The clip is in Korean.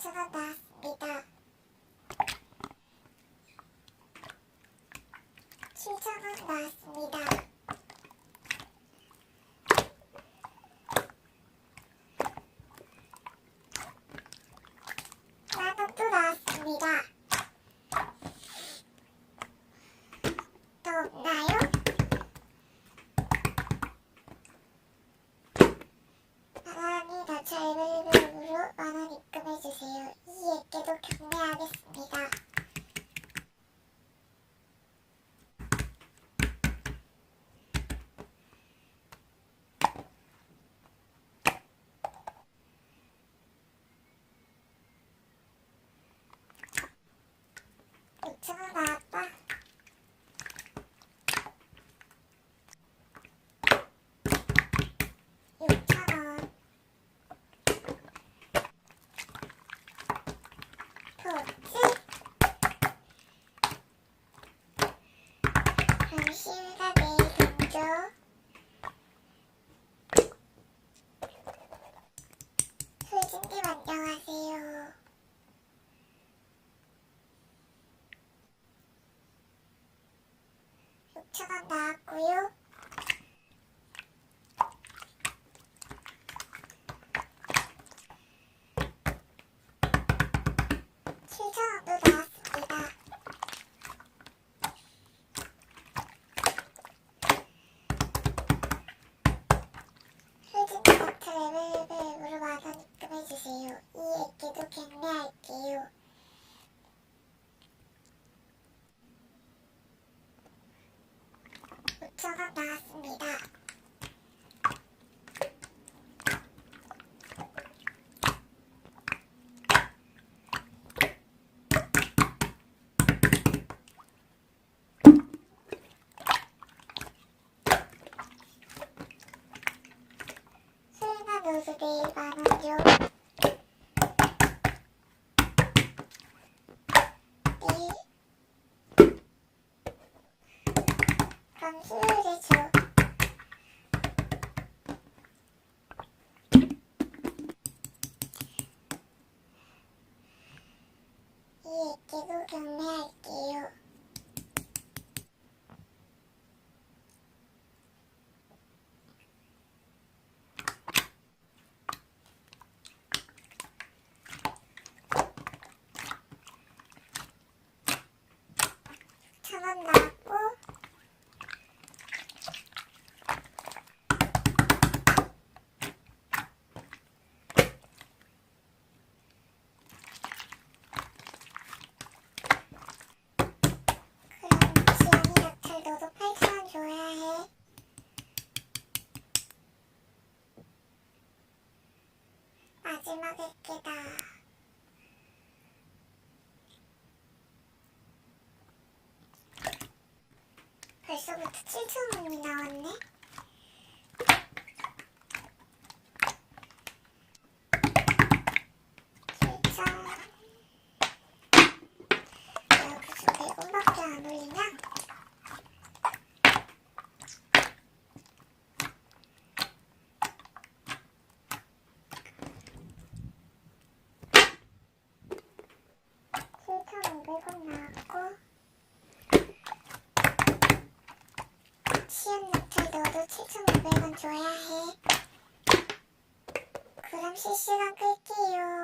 6,000원 나왔습니다. 7,000원 나왔습니다. 10,000원 또 나왔습니다. 더 없나요? 감사합니다. 저희 벨벳으로 10,000원 입금해주세요. 이 액계도 경매하겠습니다. 원 나왔다. 6,000원. 또 없지? 잠시가 내일 던져. 솔진님 안녕하세요. 6,000원 나왔고요. 7,000원도 나왔습니다. 솔진님 마트 레벨벨으로 10,000원 입금해주세요. 이 액계도 경매할게요. 5,000원 나왔습니다. 7만 노드 내일 10,000원요. 그럼 수요일이죠. 이 액계도 경매할게요. 천원 나왔고 8,000원 줘야 해. 마지막 액계다. 벌써부터 7,000원이 나왔네. 내가 무슨 100원밖에 안 올리냐? 나왔고 시험 넥타이 넣어도 7,500원 줘야 해. 그럼 실시간 끌게요.